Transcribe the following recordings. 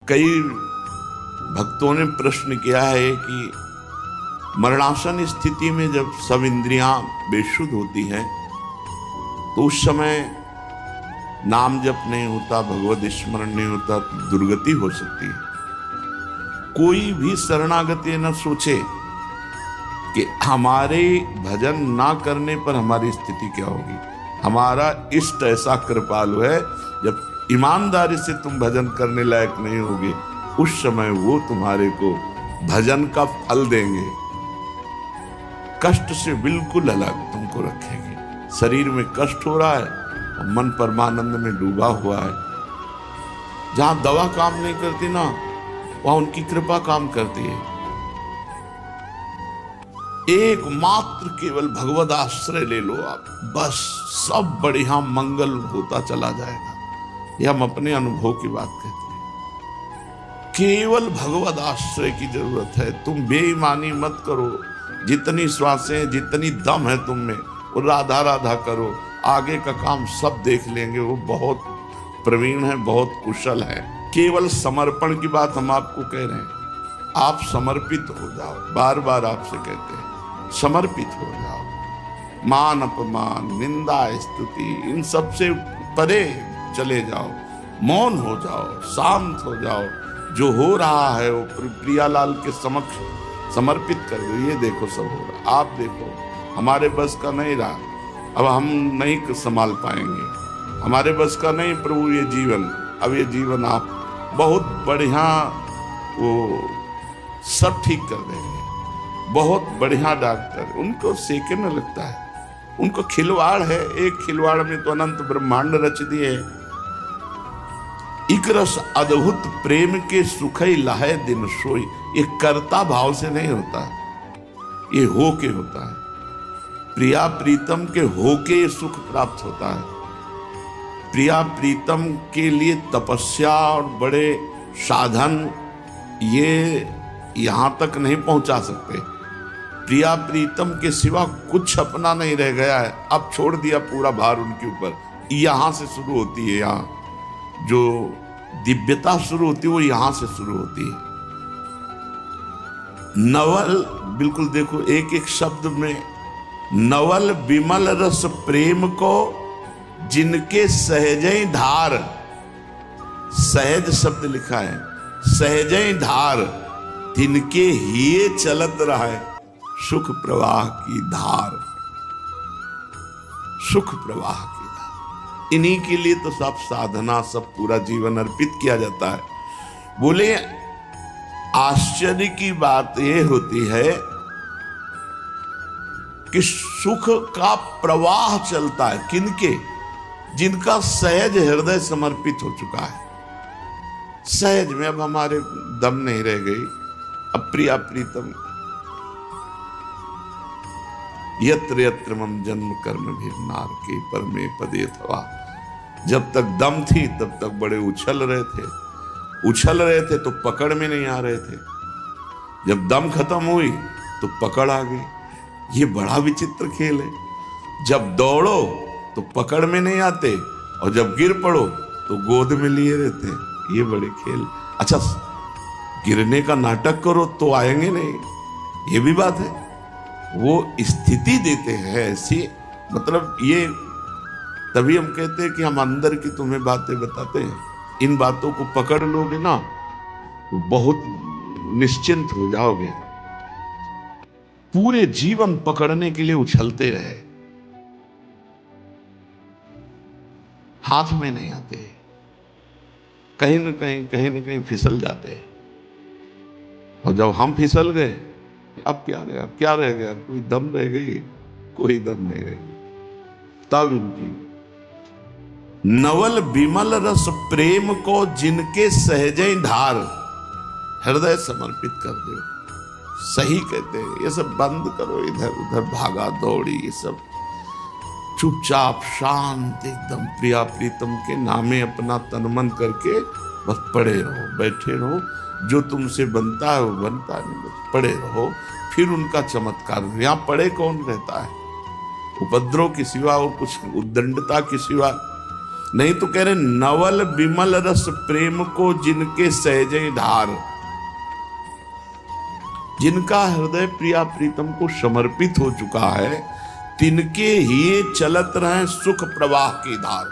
कई भक्तों ने प्रश्न किया है कि मरणासन स्थिति में जब सब इंद्रियां बेशुद्ध होती हैं तो उस समय नाम जप नहीं होता, भगवत स्मरण नहीं होता, तो दुर्गति हो सकती है। कोई भी शरणागत ये न सोचे कि हमारे भजन ना करने पर हमारी स्थिति क्या होगी। हमारा इष्ट ऐसा कृपालु है, जब ईमानदारी से तुम भजन करने लायक नहीं होगे उस समय वो तुम्हारे को भजन का फल देंगे। कष्ट से बिल्कुल अलग तुमको रखेंगे। शरीर में कष्ट हो रहा है, मन परमानंद में डूबा हुआ है। जहां दवा काम नहीं करती ना, वहां उनकी कृपा काम करती है। एकमात्र केवल भगवद आश्रय ले लो आप, बस सब बढ़िया मंगल होता चला जाएगा। यह हम अपने अनुभव की बात कहते हैं। केवल भगवद आश्रय की जरूरत है। तुम बेईमानी मत करो। जितनी श्वासें, जितनी दम है तुम में, वो राधा राधा करो। आगे का काम सब देख लेंगे। वो बहुत प्रवीण है, बहुत कुशल है। केवल समर्पण की बात हम आपको कह रहे हैं। आप समर्पित हो जाओ। बार बार आपसे कहते हैं समर्पित हो जाओ। मान अपमान, निंदा, स्तुति, इन सब से परे चले जाओ। मौन हो जाओ, शांत हो जाओ। जो हो रहा है वो प्रियालाल के समक्ष समर्पित कर दो। ये देखो सब हो रहा, आप देखो। हमारे बस का नहीं रहा, अब हम नहीं संभाल पाएंगे। हमारे बस का नहीं प्रभु ये जीवन। अब ये जीवन आप बहुत बढ़िया वो सब ठीक कर देंगे। बहुत बढ़िया डॉक्टर, उनको सेकने लगता है। उनको खिलवाड़ है। एक खिलवाड़ में तो अनंत ब्रह्मांड रच दिए। एक रस अद्भुत प्रेम के सुखई लहे दिन सोई। ये कर्ता भाव से नहीं होता, ये हो के होता है। प्रिया प्रीतम के हो के सुख प्राप्त होता है। प्रिया प्रीतम के लिए तपस्या और बड़े साधन ये यहां तक नहीं पहुंचा सकते। प्रिया प्रीतम के सिवा कुछ अपना नहीं रह गया है। अब छोड़ दिया पूरा भार उनके ऊपर। यहां से शुरू होती है। यहां जो दिव्यता शुरू होती है वो यहां से शुरू होती है। नवल, बिल्कुल देखो एक एक शब्द में, नवल विमल रस प्रेम को जिनके सहजई धार, सहज शब्द लिखा है, सहजई धार तिनके हिये चलत रहे सुख प्रवाह की धार। सुख प्रवाह की धार, इन्हीं के लिए तो सब साधना, सब पूरा जीवन अर्पित किया जाता है। बोले आश्चर्य की बात यह होती है कि सुख का प्रवाह चलता है किनके, जिनका सहज हृदय समर्पित हो चुका है। सहज में अब हमारे दम नहीं रह गई। अब प्रिया प्रीतम यत्र यत्र मम जन्म कर्म भी नार के पर में पदे थवा। जब तक दम थी तब तक बड़े उछल रहे थे तो पकड़ में नहीं आ रहे थे। जब दम खत्म हुई तो पकड़ आ गई। ये बड़ा विचित्र खेल है। जब दौड़ो तो पकड़ में नहीं आते और जब गिर पड़ो तो गोद में लिए रहते हैं। ये बड़े खेल। अच्छा, गिरने का नाटक करो तो आएंगे नहीं, ये भी बात है। वो स्थिति देते हैं ऐसी, मतलब ये तभी हम कहते हैं कि हम अंदर की तुम्हें बातें बताते हैं। इन बातों को पकड़ लोगे ना तो बहुत निश्चिंत हो जाओगे। पूरे जीवन पकड़ने के लिए उछलते रहे, हाथ में नहीं आते, कहीं न कहीं फिसल जाते। और जब हम फिसल गए, अब क्या रह गया? कोई दम रह गई? कोई दम नहीं रह गई। तब इनकी नवल विमल रस प्रेम को जिनके सहजई धार, हृदय समर्पित कर दो। सही कहते हैं। ये सब बंद करो, इधर उधर भागा दौड़ी, ये सब चुपचाप शांत एकदम प्रिया प्रीतम के नामे अपना तन मन करके बस पड़े रहो, बैठे रहो। जो तुमसे बनता है वो बनता नहीं, बस पड़े रहो। फिर उनका चमत्कार। यहाँ पड़े कौन रहता है? उपद्रव के सिवा और कुछ, उद्दंडता के सिवा नहीं तो कह रहे नवल विमल रस प्रेम को जिनके सहजे धार, जिनका हृदय प्रिया प्रीतम को समर्पित हो चुका है, तिनके ही चलत रहे सुख प्रवाह की धार।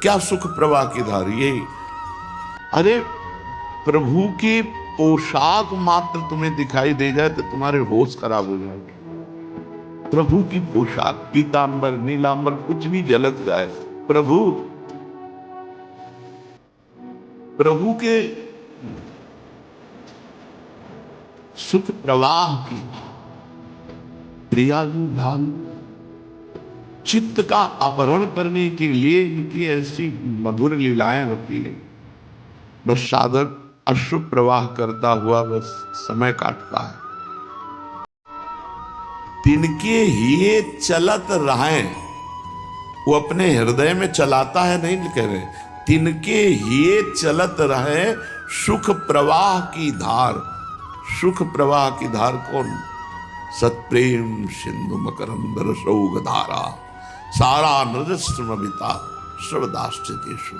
क्या सुख प्रवाह की धार? ये अरे प्रभु की पोशाक मात्र तुम्हें दिखाई दे जाए तो तुम्हारे होश खराब हो जाएंगे। प्रभु की पोशाक, पीतांबर, नीलांबर, कुछ भी झलक जाए, प्रभु के सुख प्रवाह की क्रिया भान चित्त का अपहरण करने के लिए इनकी ऐसी मधुर लीलाएं होती है। बस साधक अश्रु प्रवाह करता हुआ बस समय काटता है। तिनके ही चलत रहे, वो अपने हृदय में चलाता है, नहीं कह रहे, तिनके ही चलत रहे सुख प्रवाह की धार। सुख प्रवाह की धार कौन? सत्प्रेम सिंधु मकरंद रसौघ धारा, सारा नृदस्त्रमभिता सर्वदास्यतेषु।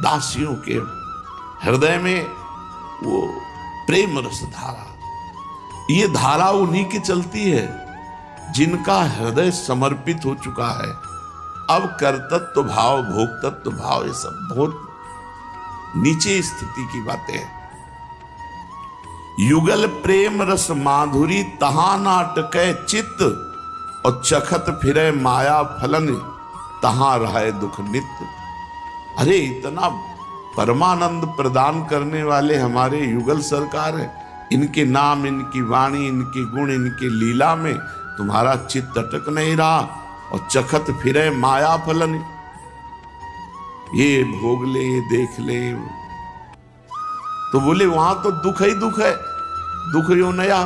दासियों के हृदय में वो प्रेम रस धारा, ये धारा उन्हीं की चलती है जिनका हृदय समर्पित हो चुका है। अब कर्तृत्व भाव, भोक्तत्व भाव, ये सब बहुत नीचे स्थिति की बातें हैं। युगल प्रेम रस माधुरी तहां नाटके चित्त, और चखत फिरे माया फलन तहां रहे दुख नित्य। अरे इतना परमानंद प्रदान करने वाले हमारे युगल सरकार है, इनके नाम, इनकी वाणी, इनके गुण, इनके लीला में तुम्हारा चित्त अटक नहीं रहा, और चखत फिरे माया फलन, ये भोग ले, ये देख ले। तो बोले वहां तो दुख ही दुख है, दुख यो नया।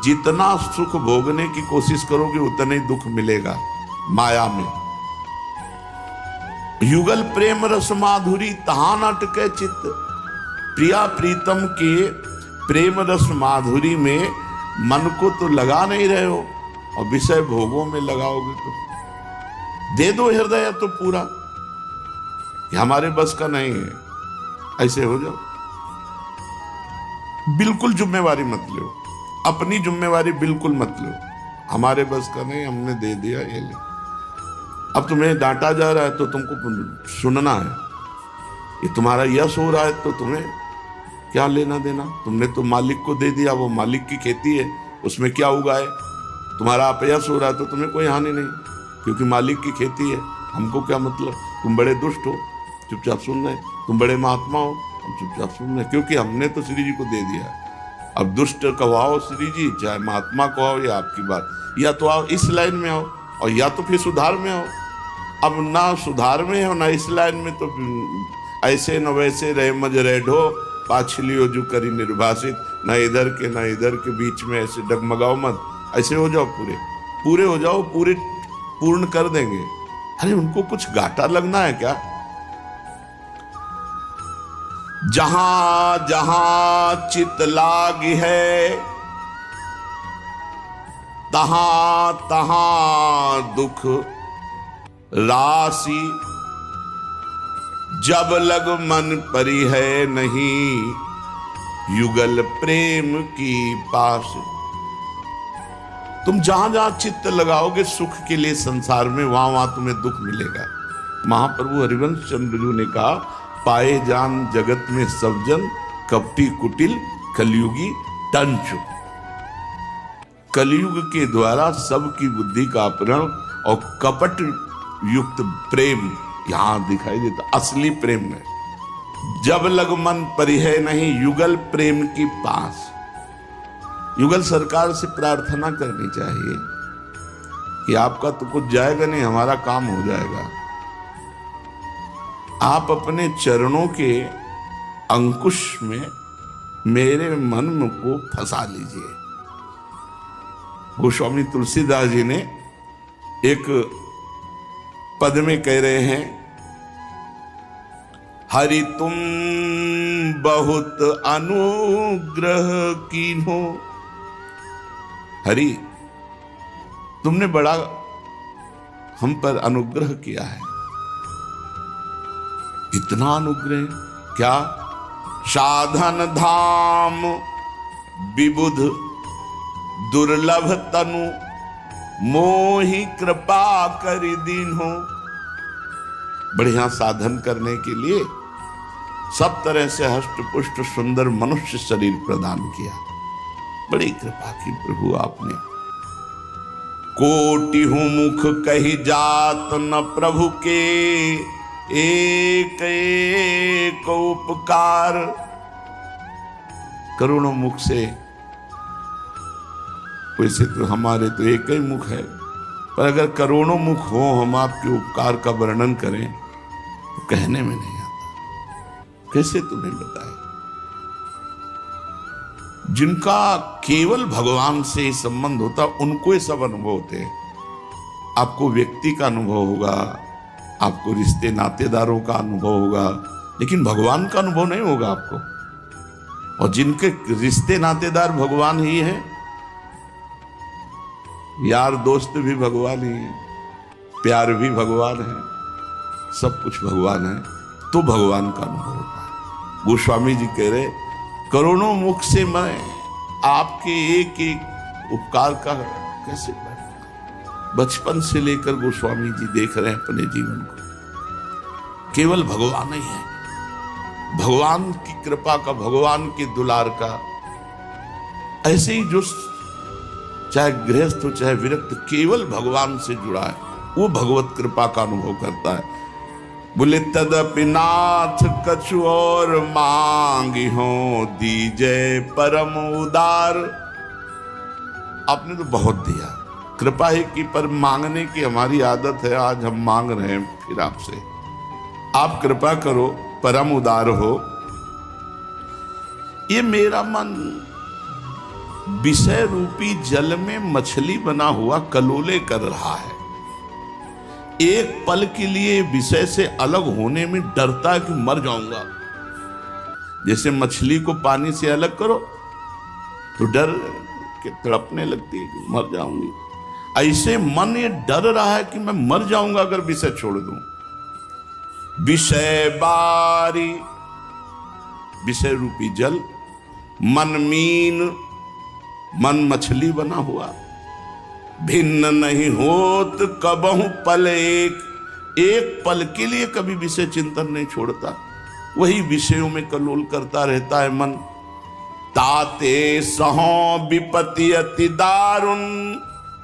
जितना सुख भोगने की कोशिश करोगे उतना ही दुख मिलेगा माया में। युगल प्रेम रस माधुरी तहां नाटके चित्त, प्रिया प्रीतम के प्रेम रस माधुरी में मन को तो लगा नहीं रहे हो, और विषय भोगों में लगाओगे तो दे दो हृदय तो पूरा, हमारे बस का नहीं है, ऐसे हो जाओ। बिल्कुल जिम्मेवारी मत लो, अपनी जिम्मेवारी बिल्कुल मत लो, हमारे बस का नहीं, हमने दे दिया, ये ले। अब तुम्हें डांटा जा रहा है तो तुमको सुनना है, ये तुम्हारा यश हो रहा है तो तुम्हें क्या लेना देना? तुमने तो मालिक को दे दिया, वो मालिक की खेती है, उसमें क्या उगाए। तुम्हारा अपयश हो रहा है तो तुम्हें कोई हानि नहीं, क्योंकि मालिक की खेती है, हमको क्या मतलब। तुम बड़े दुष्ट हो, चुपचाप सुन रहे, तुम बड़े महात्मा हो, हम चुपचाप सुन रहे, क्योंकि हमने तो श्री जी को दे दिया। अब दुष्ट कहो श्री जी, चाहे महात्मा कहो, ये आपकी बात। या तो आओ इस लाइन में आओ, और या तो फिर सुधार में आओ। अब ना सुधार में हो ना इस लाइन में, तो ऐसे न वैसे रहे मज रेढ़ो पाछलियो जो करी निर्भाषित, ना इधर के ना इधर के बीच में ऐसे डगमगाओ मत, ऐसे हो जाओ, पूरे हो जाओ, पूरे पूर्ण कर देंगे। अरे उनको कुछ घाटा लगना है क्या? जहां जहां चित लाग है, तहां तहां दुख राशि, जब लग मन परी है नहीं युगल प्रेम की पास। तुम जहां जहां चित्त लगाओगे सुख के लिए संसार में, वहां वहां तुम्हें दुख मिलेगा। महाप्रभु हरिवंश चंद्र जी ने कहा, पाए जान जगत में सब जन, कपटी कुटिल कलयुगी टंच। कलयुग के द्वारा सबकी बुद्धि का अपहरण और कपट युक्त प्रेम यहां दिखाई देता, असली प्रेम नहीं। जब लग मन परिहय नहीं युगल प्रेम की पास। युगल सरकार से प्रार्थना करनी चाहिए कि आपका तो कुछ जाएगा नहीं, हमारा काम हो जाएगा। आप अपने चरणों के अंकुश में मेरे मन को फंसा लीजिए। गोस्वामी तुलसीदास जी ने एक पद में कह रहे हैं, हरि तुम बहुत अनुग्रह कीन्हो। हरि तुमने बड़ा हम पर अनुग्रह किया है। इतना अनुग्रह, क्या साधन धाम विबुध दुर्लभ तनु मोहि कृपा करि दीन्हो। बढ़िया साधन करने के लिए सब तरह से हष्ट पुष्ट सुंदर मनुष्य शरीर प्रदान किया। बड़ी कृपा की प्रभु आपने। कोटि हूं मुख कही जात न प्रभु के एक एक उपकार। करोड़ों मुख से, वैसे तो हमारे तो एक ही मुख है, पर अगर करोड़ों मुख हो हम आपके उपकार का वर्णन करें तो कहने में नहीं आता। कैसे तुम्हें बताए? जिनका केवल भगवान से ही संबंध होता उनको ये सब अनुभव होते हैं। आपको व्यक्ति का अनुभव होगा, आपको रिश्ते नातेदारों का अनुभव होगा, लेकिन भगवान का अनुभव नहीं होगा आपको। और जिनके रिश्ते नातेदार भगवान ही है, यार दोस्त भी भगवान ही है, प्यार भी भगवान है, सब कुछ भगवान है, तो भगवान का अनुभव होता है। गोस्वामी जी कह रहे करोड़ों मुख से मैं आपके एक एक उपकार का कैसे बैठूंगा। बचपन से लेकर गोस्वामी जी देख रहे हैं अपने जीवन को, केवल भगवान ही है, भगवान की कृपा का, भगवान के दुलार का। ऐसे ही जो चाहे गृहस्थ हो चाहे विरक्त, केवल भगवान से जुड़ा है, वो भगवत कृपा का अनुभव करता है। बोले तदपि नाथ कछु और मांगी हो दीजे परम उदार। आपने तो बहुत दिया, कृपा ही की, पर मांगने की हमारी आदत है। आज हम मांग रहे हैं फिर आपसे, आप कृपा करो, परम उदार हो। ये मेरा मन विषय रूपी जल में मछली बना हुआ कलोले कर रहा है। एक पल के लिए विषय से अलग होने में डरता है कि मर जाऊंगा। जैसे मछली को पानी से अलग करो तो डर के तड़पने लगती है कि मर जाऊंगी, ऐसे मन ये डर रहा है कि मैं मर जाऊंगा अगर विषय छोड़ दूं। विषय बारी, विषय रूपी जल, मन मीन, मन मछली बना हुआ, भिन्न नहीं होत कबहु पल एक पल के लिए कभी विषय चिंतन नहीं छोड़ता, वही विषयों में कलोल करता रहता है मन। ताते सहो विपति अति दारुण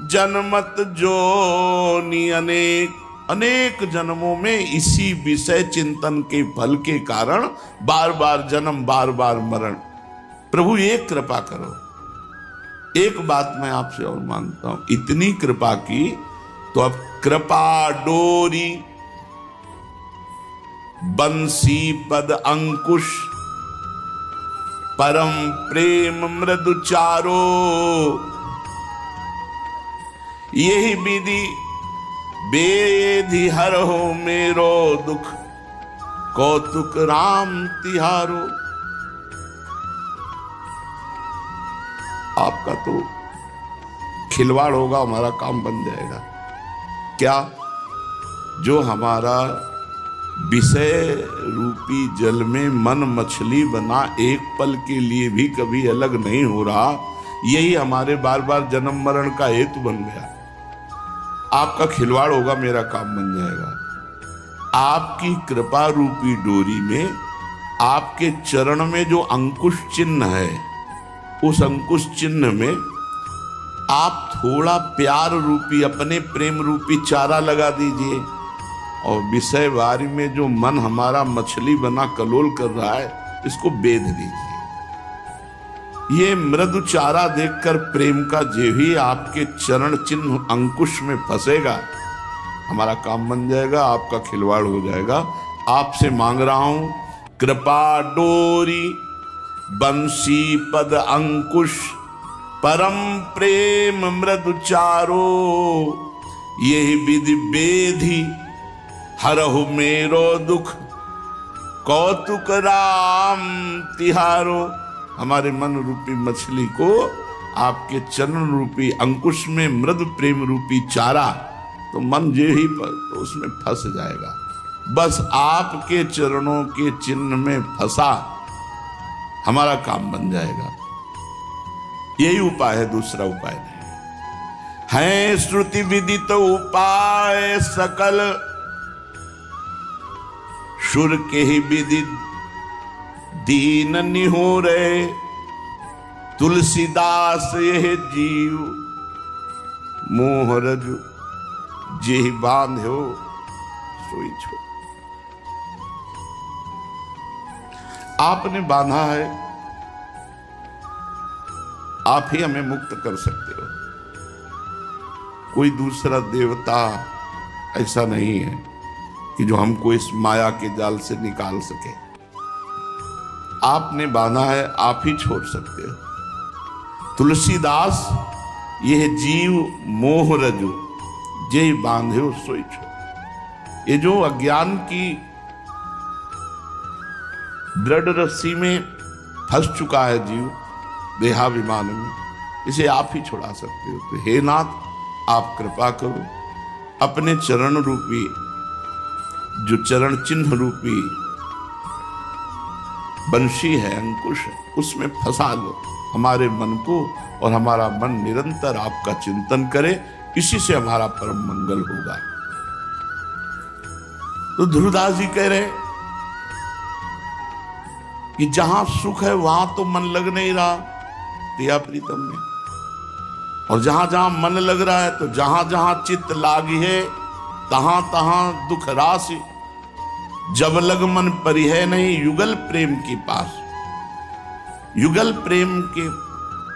जन्मत जोनि अनेक। अनेक जन्मों में इसी विषय चिंतन के फल के कारण बार बार जन्म, बार बार मरण। प्रभु एक कृपा करो। एक बात मैं आपसे और मांगता हूं, इतनी कृपा की तो अब कृपा डोरी बंसी पद अंकुश परम प्रेम मृदु चारो। यही विधि बेधि हर हो मेरो दुख कौतुक राम तिहारो। आपका तो खिलवाड़ होगा, हमारा काम बन जाएगा। क्या? जो हमारा विषय रूपी जल में मन मछली बना एक पल के लिए भी कभी अलग नहीं हो रहा, यही हमारे बार बार जन्म मरण का हेतु बन गया। आपका खिलवाड़ होगा, मेरा काम बन जाएगा। आपकी कृपा रूपी डोरी में, आपके चरण में जो अंकुश चिन्ह है, उस अंकुश चिन्ह में आप थोड़ा प्यार रूपी, अपने प्रेम रूपी चारा लगा दीजिए, और विषय वारी में जो मन हमारा मछली बना कलोल कर रहा है, इसको बेध दीजिए। ये मृदु चारा देखकर प्रेम का जे भी आपके चरण चिन्ह अंकुश में फंसेगा, हमारा काम बन जाएगा, आपका खिलवाड़ हो जाएगा। आपसे मांग रहा हूं, कृपा डोरी बंसी पद अंकुश परम प्रेम मृदु चारो। यही विधि बेधि हरहु मेरो दुख कौतुक राम तिहारो। हमारे मन रूपी मछली को आपके चरण रूपी अंकुश में मृदु प्रेम रूपी चारा, तो मन जे ही पर तो उसमें फंस जाएगा। बस आपके चरणों के चिन्ह में फंसा हमारा काम बन जाएगा। यही उपाय है, दूसरा उपाय नहीं है। श्रुति विदित उपाय सकल, शुर के ही विदित दीन निहोरे। तुलसीदास यह जीव मोह रजु, जेहि बांध्यो सोई छो। आपने बांधा है, आप ही हमें मुक्त कर सकते हो। कोई दूसरा देवता ऐसा नहीं है कि जो हमको इस माया के जाल से निकाल सके। आपने बांधा है, आप ही छोड़ सकते हो। तुलसीदास यह जीव मोह रजु, जे बांधे सोई छो। ये जो अज्ञान की दृढ़ रस्सी में फंस चुका है जीव देहाभिमान में, इसे आप ही छुड़ा सकते हो। तो हे नाथ, आप कृपा करो, अपने चरण रूपी, जो चरण चिन्ह रूपी बंशी है, अंकुश है, उसमें फंसा लो हमारे मन को, और हमारा मन निरंतर आपका चिंतन करे। इसी से हमारा परम मंगल होगा। तो ध्रुवदास जी कह रहे कि जहां सुख है वहां तो मन लग नहीं रहा प्रिया प्रीतम में, और जहां जहां मन लग रहा है, तो जहां जहां चित्त लागी है तहां तहां दुख राशि। जब लग मन परिहै नहीं, युगल प्रेम की पास। युगल प्रेम के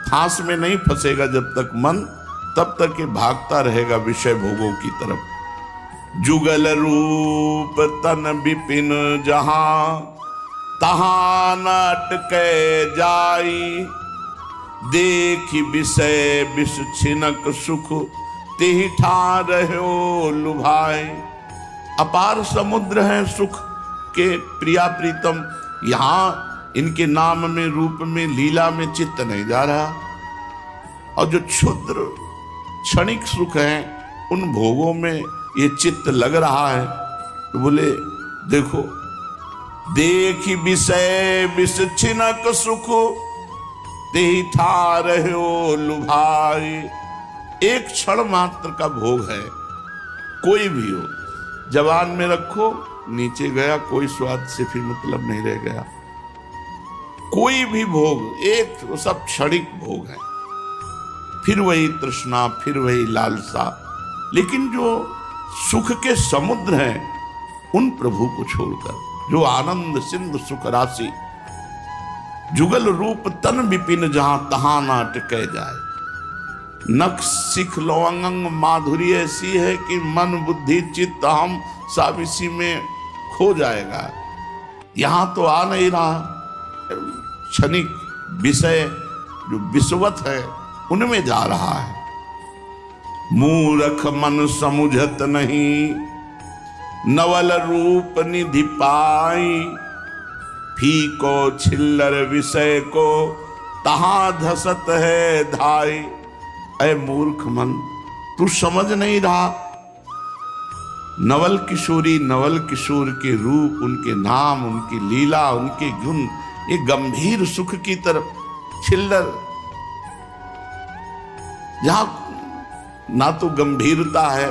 फांस में नहीं फंसेगा जब तक मन, तब तक ये भागता रहेगा विषय भोगों की तरफ। जुगल रूप तन विपिन जहां तहां न अटके जाई। देखी विषय विष छिनक सुख, तेहि ठान रहो लुभाई। अपार समुद्र है सुख के प्रिया प्रीतम, यहां इनके नाम में, रूप में, लीला में चित्त नहीं जा रहा। और जो क्षुद्र क्षणिक सुख है, उन भोगों में ये चित्त लग रहा है। तो बोले देखो, देखी विषय विष छिनक सुख, तेहि ठार हो लुभाई। एक क्षण मात्र का भोग है, कोई भी हो, जवान में रखो, नीचे गया, कोई स्वाद से फिर मतलब नहीं रह गया। कोई भी भोग एक, वो सब क्षणिक भोग है। फिर वही तृष्णा, फिर वही लालसा। लेकिन जो सुख के समुद्र हैं, उन प्रभु को छोड़कर, जो आनंद सिंधु सुख राशि, जुगल रूप तन विपिन जहां तहां ना टिके जाए। नख सिख लौंगंग माधुरी ऐसी है कि मन बुद्धि चित्त हम सब इसी में खो जाएगा। यहां तो आ नहीं रहा। क्षणिक विषय जो विषवत है, उनमें जा रहा है। मूर्ख मन समुझत नहीं, नवल रूप निधि पाई। फीको छिल्लर विषय को, तहां धसत है धाई। ऐ मूर्ख मन, तू समझ नहीं रहा। नवल किशोरी, नवल किशोर के रूप, उनके नाम, उनकी लीला, उनके गुण, ये गंभीर सुख की तरफ छिल्लर, जहां ना तो गंभीरता है,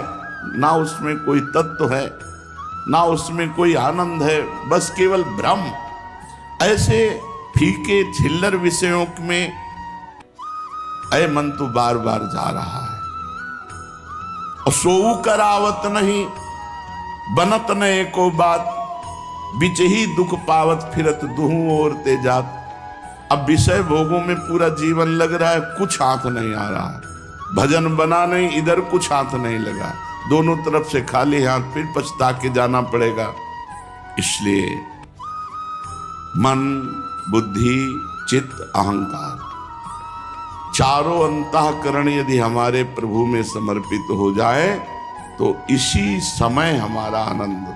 ना उसमें कोई तत्व है, ना उसमें कोई आनंद है, बस केवल भ्रम। ऐसे फीके छिल्लर विषयों में ऐ मन तो बार बार जा रहा है। और सोऊ करावत नहीं, बनत न एको बात। बिच ही दुख पावत फिरत दुहू और तेजात। अब विषय भोगों में पूरा जीवन लग रहा है, कुछ हाथ नहीं आ रहा है। भजन बना नहीं, इधर कुछ हाथ नहीं लगा, दोनों तरफ से खाली हाथ, फिर पछता के जाना पड़ेगा। इसलिए मन, बुद्धि, चित्त, अहंकार, चारों अंतःकरण यदि हमारे प्रभु में समर्पित हो जाए, तो इसी समय हमारा आनंद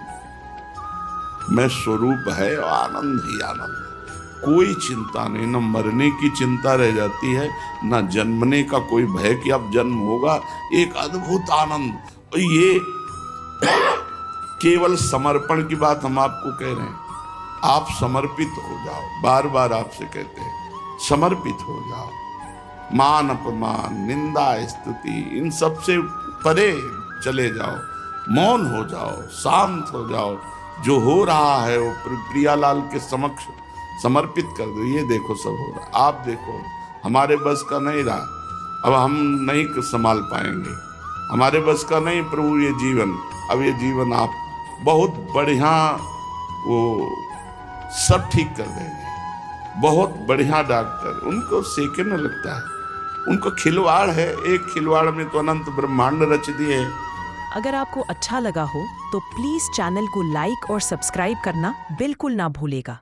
में स्वरूप है, और आनंद ही आनंद है। कोई चिंता नहीं, न मरने की चिंता रह जाती है, न जन्मने का कोई भय कि अब जन्म होगा। एक अद्भुत आनंद। ये केवल समर्पण की बात हम आपको कह रहे हैं, आप समर्पित हो जाओ। बार बार आपसे कहते हैं समर्पित हो जाओ। मान अपमान, निंदा, स्तुति, इन सब से परे चले जाओ, मौन हो जाओ, शांत हो जाओ। जो हो रहा है वो प्रियालाल के समक्ष समर्पित कर दो। ये देखो सब हो रहा, आप देखो हमारे बस का नहीं रहा, अब हम नहीं संभाल पाएंगे, हमारे बस का नहीं प्रभु ये जीवन। अब ये जीवन आप बहुत बढ़िया वो सब ठीक कर देंगे। बहुत बढ़िया डॉक्टर, उनको सेकंड लगता है, उनको खिलवाड़ है। एक खिलवाड़ में तो अनंत ब्रह्मांड रच दिए। अगर आपको अच्छा लगा हो तो प्लीज चैनल को लाइक और सब्सक्राइब करना बिल्कुल ना भूलेगा।